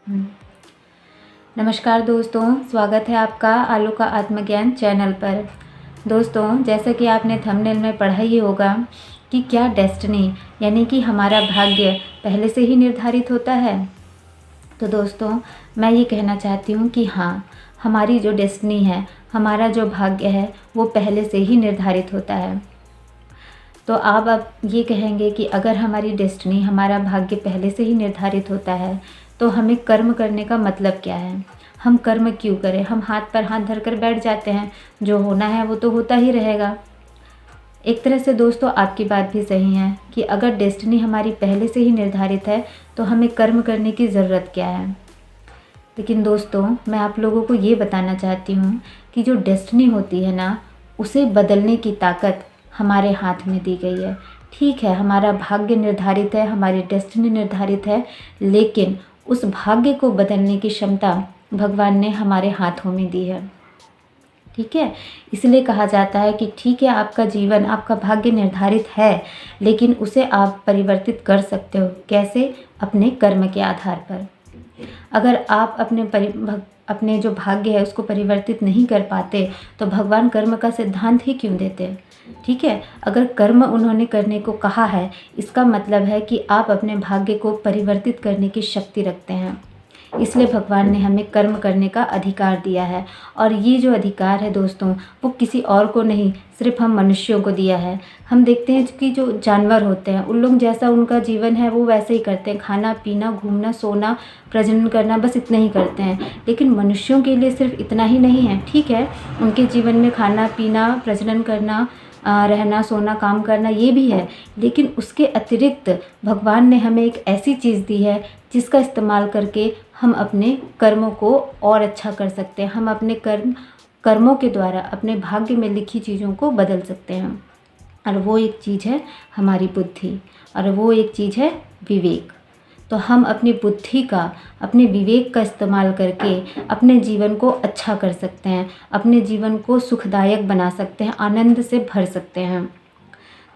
हम्म। नमस्कार दोस्तों, स्वागत है आपका आलू का आत्मज्ञान चैनल पर। दोस्तों, जैसे कि आपने थंबनेल में पढ़ा ही होगा कि क्या डेस्टिनी यानी कि हमारा भाग्य पहले से ही निर्धारित होता है। तो दोस्तों, मैं ये कहना चाहती हूँ कि हाँ, हमारी जो डेस्टिनी है, हमारा जो भाग्य है, वो पहले से ही निर्धारित होता है। तो आप अब ये कहेंगे कि अगर हमारी डेस्टिनी, हमारा भाग्य पहले से ही निर्धारित होता है तो हमें कर्म करने का मतलब क्या है, हम कर्म क्यों करें, हम हाथ पर हाथ धरकर बैठ जाते हैं, जो होना है वो तो होता ही रहेगा। एक तरह से दोस्तों आपकी बात भी सही है कि अगर डेस्टिनी हमारी पहले से ही निर्धारित है तो हमें कर्म करने की ज़रूरत क्या है। लेकिन दोस्तों, मैं आप लोगों को ये बताना चाहती हूँ कि जो डेस्टिनी होती है ना, उसे बदलने की ताकत हमारे हाथ में दी गई है। ठीक है, हमारा भाग्य निर्धारित है, हमारी डेस्टिनी निर्धारित है, लेकिन उस भाग्य को बदलने की क्षमता भगवान ने हमारे हाथों में दी है। ठीक है, इसलिए कहा जाता है कि ठीक है, आपका जीवन, आपका भाग्य निर्धारित है, लेकिन उसे आप परिवर्तित कर सकते हो। कैसे? अपने कर्म के आधार पर। अगर आप अपने जो भाग्य है उसको परिवर्तित नहीं कर पाते तो भगवान कर्म का सिद्धांत ही क्यों देते। ठीक है, अगर कर्म उन्होंने करने को कहा है, इसका मतलब है कि आप अपने भाग्य को परिवर्तित करने की शक्ति रखते हैं। इसलिए भगवान ने हमें कर्म करने का अधिकार दिया है। और ये जो अधिकार है दोस्तों, वो किसी और को नहीं, सिर्फ हम मनुष्यों को दिया है। हम देखते हैं कि जो जानवर होते हैं, उन लोग जैसा उनका जीवन है वो वैसे ही करते हैं, खाना पीना, घूमना, सोना, प्रजनन करना, बस इतना ही करते हैं। लेकिन मनुष्यों के लिए सिर्फ इतना ही नहीं है। ठीक है, उनके जीवन में खाना पीना, प्रजनन करना, रहना, सोना, काम करना, ये भी है, लेकिन उसके अतिरिक्त भगवान ने हमें एक ऐसी चीज़ दी है जिसका इस्तेमाल करके हम अपने कर्मों को और अच्छा कर सकते हैं। हम अपने कर्मों के द्वारा अपने भाग्य में लिखी चीज़ों को बदल सकते हैं। और वो एक चीज़ है हमारी बुद्धि, और वो एक चीज़ है विवेक। तो हम अपनी बुद्धि का, अपने विवेक का इस्तेमाल करके अपने जीवन को अच्छा कर सकते हैं, अपने जीवन को सुखदायक बना सकते हैं, आनंद से भर सकते हैं।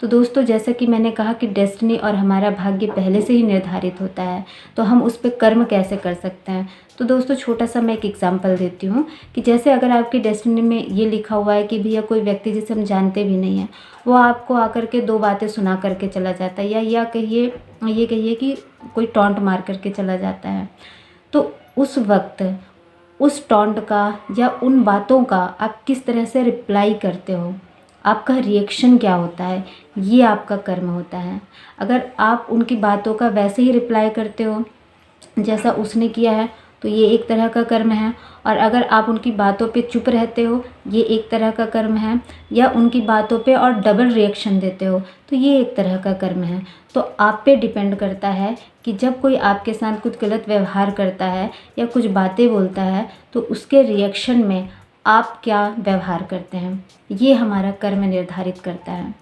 तो दोस्तों, जैसा कि मैंने कहा कि डेस्टिनी और हमारा भाग्य पहले से ही निर्धारित होता है, तो हम उस पर कर्म कैसे कर सकते हैं। तो दोस्तों, छोटा सा मैं एक एग्जांपल देती हूँ कि जैसे अगर आपकी डेस्टिनी में ये लिखा हुआ है कि भैया कोई व्यक्ति जिसे हम जानते भी नहीं हैं, वो आपको आकर के दो बातें सुना करके चला जाता है, या ये कहिए कि कोई टॉन्ट मार करके चला जाता है, तो उस वक्त उस टॉन्ट का या उन बातों का आप किस तरह से रिप्लाई करते हो, आपका रिएक्शन क्या होता है, ये आपका कर्म होता है। अगर आप उनकी बातों का वैसे ही रिप्लाई करते हो जैसा उसने किया है, तो ये एक तरह का कर्म है। और अगर आप उनकी बातों पे चुप रहते हो, ये एक तरह का कर्म है। या उनकी बातों पे और डबल रिएक्शन देते हो, तो ये एक तरह का कर्म है। तो आप पे डिपेंड करता है कि जब कोई आपके साथ कुछ गलत व्यवहार करता है या कुछ बातें बोलता है, तो उसके रिएक्शन में आप क्या व्यवहार करते हैं, ये हमारा कर्म निर्धारित करता है।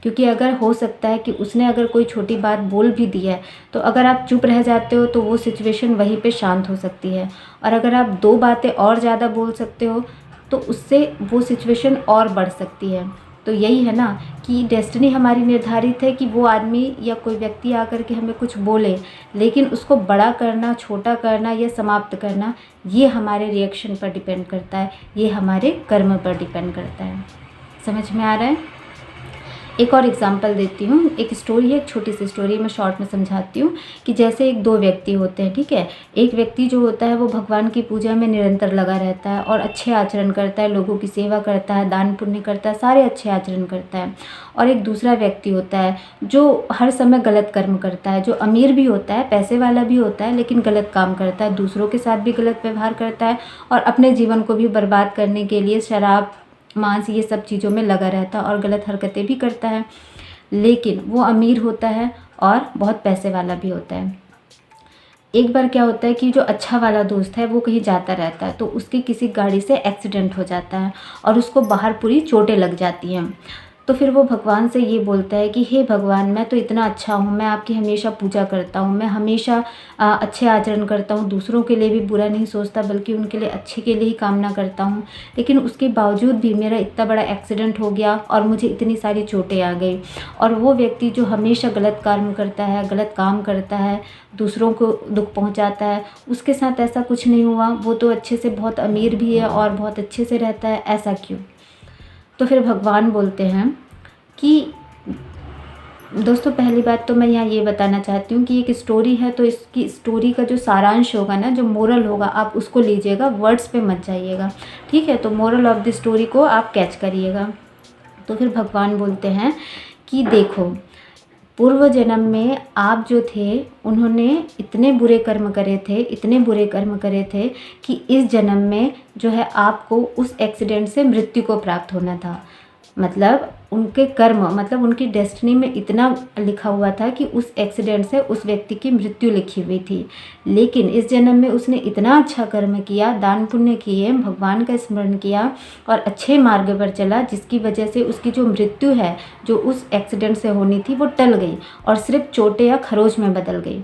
क्योंकि अगर हो सकता है कि उसने अगर कोई छोटी बात बोल भी दी है, तो अगर आप चुप रह जाते हो तो वो सिचुएशन वहीं पे शांत हो सकती है। और अगर आप दो बातें और ज़्यादा बोल सकते हो तो उससे वो सिचुएशन और बढ़ सकती है। तो यही है ना कि डेस्टिनी हमारी निर्धारित है कि वो आदमी या कोई व्यक्ति आकर के हमें कुछ बोले, लेकिन उसको बड़ा करना, छोटा करना या समाप्त करना, ये हमारे रिएक्शन पर डिपेंड करता है, ये हमारे कर्म पर डिपेंड करता है। समझ में आ रहा है? एक और एग्जांपल देती हूँ। एक स्टोरी है, एक छोटी सी स्टोरी मैं शॉर्ट में समझाती हूँ कि जैसे एक दो व्यक्ति होते हैं। ठीक है, एक व्यक्ति जो होता है वो भगवान की पूजा में निरंतर लगा रहता है और अच्छे आचरण करता है, लोगों की सेवा करता है, दान पुण्य करता है, सारे अच्छे आचरण करता है। और एक दूसरा व्यक्ति होता है जो हर समय गलत कर्म करता है, जो अमीर भी होता है, पैसे वाला भी होता है, लेकिन गलत काम करता है, दूसरों के साथ भी गलत व्यवहार करता है और अपने जीवन को भी बर्बाद करने के लिए शराब, मांस, ये सब चीज़ों में लगा रहता है और गलत हरकतें भी करता है। लेकिन वो अमीर होता है और बहुत पैसे वाला भी होता है। एक बार क्या होता है कि जो अच्छा वाला दोस्त है वो कहीं जाता रहता है, तो उसकी किसी गाड़ी से एक्सीडेंट हो जाता है और उसको बाहर पूरी चोटें लग जाती हैं। तो फिर वो भगवान से ये बोलता है कि हे भगवान, मैं तो इतना अच्छा हूँ, मैं आपकी हमेशा पूजा करता हूँ, मैं हमेशा अच्छे आचरण करता हूँ, दूसरों के लिए भी बुरा नहीं सोचता बल्कि उनके लिए अच्छे के लिए ही कामना करता हूँ, लेकिन उसके बावजूद भी मेरा इतना बड़ा एक्सीडेंट हो गया और मुझे इतनी सारी चोटें आ गई। और वो व्यक्ति जो हमेशा गलत कर्म करता है, गलत काम करता है, दूसरों को दुख पहुंचाता है, उसके साथ ऐसा कुछ नहीं हुआ, वो तो अच्छे से बहुत अमीर भी है और बहुत अच्छे से रहता है, ऐसा क्यों? तो फिर भगवान बोलते हैं कि दोस्तों, पहली बात तो मैं यहाँ ये बताना चाहती हूँ कि एक स्टोरी है, तो इसकी स्टोरी का जो सारांश होगा ना, जो मोरल होगा, आप उसको लीजिएगा, वर्ड्स पे मत जाइएगा, ठीक है? तो मोरल ऑफ द स्टोरी को आप कैच करिएगा। तो फिर भगवान बोलते हैं कि देखो, पूर्व जन्म में आप जो थे उन्होंने इतने बुरे कर्म करे थे, इतने बुरे कर्म करे थे कि इस जन्म में जो है आपको उस एक्सीडेंट से मृत्यु को प्राप्त होना था। मतलब उनके कर्म, मतलब उनकी डेस्टिनी में इतना लिखा हुआ था कि उस एक्सीडेंट से उस व्यक्ति की मृत्यु लिखी हुई थी। लेकिन इस जन्म में उसने इतना अच्छा कर्म किया, दान पुण्य किए, भगवान का स्मरण किया और अच्छे मार्ग पर चला, जिसकी वजह से उसकी जो मृत्यु है, जो उस एक्सीडेंट से होनी थी, वो टल गई और सिर्फ चोटें या खरोच में बदल गई,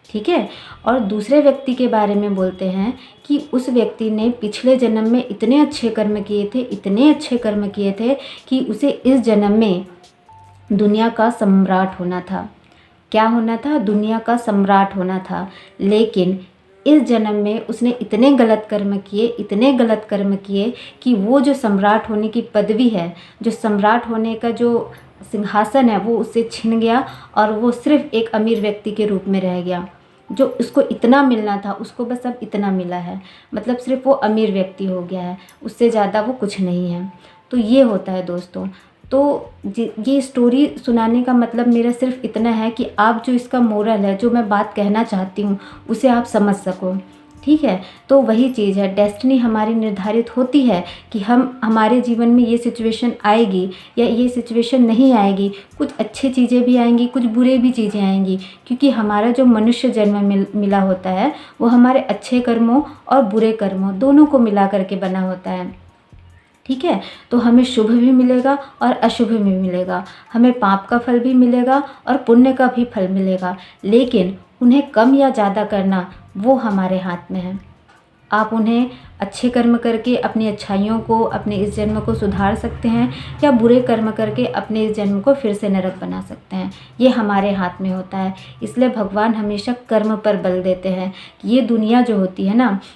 ठीक है? और दूसरे व्यक्ति के बारे में बोलते हैं कि उस व्यक्ति ने पिछले जन्म में इतने अच्छे कर्म किए थे, इतने अच्छे कर्म किए थे कि उसे इस जन्म में दुनिया का सम्राट होना था। क्या होना था? दुनिया का सम्राट होना था। लेकिन इस जन्म में उसने इतने गलत कर्म किए, इतने गलत कर्म किए कि वो जो सम्राट होने की पदवी है, जो सम्राट होने का जो सिंहासन है, वो उससे छिन गया और वो सिर्फ एक अमीर व्यक्ति के रूप में रह गया। जो उसको इतना मिलना था, उसको बस अब इतना मिला है, मतलब सिर्फ वो अमीर व्यक्ति हो गया है, उससे ज़्यादा वो कुछ नहीं है। तो ये होता है दोस्तों। तो ये स्टोरी सुनाने का मतलब मेरा सिर्फ इतना है कि आप जो इसका मोरल है, जो मैं बात कहना चाहती हूँ, उसे आप समझ सको, ठीक है? तो वही चीज़ है, डेस्टिनी हमारी निर्धारित होती है कि हमारे जीवन में ये सिचुएशन आएगी या ये सिचुएशन नहीं आएगी, कुछ अच्छी चीज़ें भी आएंगी, कुछ बुरे भी चीज़ें आएंगी, क्योंकि हमारा जो मनुष्य जन्म मिला होता है वो हमारे अच्छे कर्मों और बुरे कर्मों दोनों को मिला करके बना होता है, ठीक है? तो हमें शुभ भी मिलेगा और अशुभ भी मिलेगा, हमें पाप का फल भी मिलेगा और पुण्य का भी फल मिलेगा, लेकिन उन्हें कम या ज़्यादा करना वो हमारे हाथ में है। आप उन्हें अच्छे कर्म करके अपनी अच्छाइयों को, अपने इस जन्म को सुधार सकते हैं, या बुरे कर्म करके अपने इस जन्म को फिर से नरक बना सकते हैं। ये हमारे हाथ में होता है। इसलिए भगवान हमेशा कर्म पर बल देते हैं। ये दुनिया जो होती है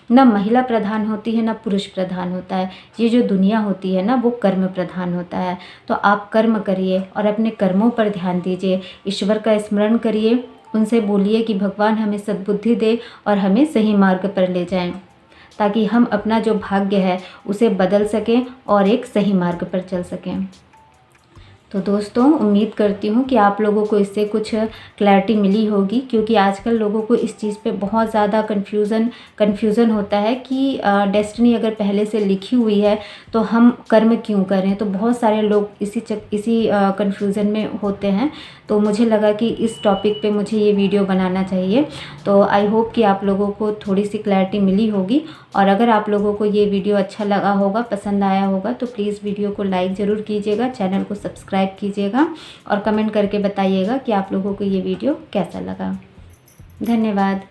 ना महिला प्रधान होती है, ना पुरुष प्रधान होता है। ये जो दुनिया होती है ना, वो कर्म प्रधान होता है। तो आप कर्म करिए और अपने कर्मों पर ध्यान दीजिए, ईश्वर का स्मरण करिए, उनसे बोलिए कि भगवान हमें सद्बुद्धि दे और हमें सही मार्ग पर ले जाएं, ताकि हम अपना जो भाग्य है उसे बदल सकें और एक सही मार्ग पर चल सकें। तो दोस्तों, उम्मीद करती हूँ कि आप लोगों को इससे कुछ क्लैरिटी मिली होगी, क्योंकि आजकल लोगों को इस चीज़ पे बहुत ज़्यादा कन्फ्यूज़न होता है कि डेस्टिनी अगर पहले से लिखी हुई है तो हम कर्म क्यों करें। तो बहुत सारे लोग इसी कन्फ्यूज़न में होते हैं। तो मुझे लगा कि इस टॉपिक पे मुझे ये वीडियो बनाना चाहिए। तो आई होप कि आप लोगों को थोड़ी सी क्लैरिटी मिली होगी, और अगर आप लोगों को ये वीडियो अच्छा लगा होगा, पसंद आया होगा, तो प्लीज़ वीडियो को लाइक ज़रूर कीजिएगा, चैनल को सब्सक्राइब कीजिएगा और कमेंट करके बताइएगा कि आप लोगों को ये वीडियो कैसा लगा। धन्यवाद।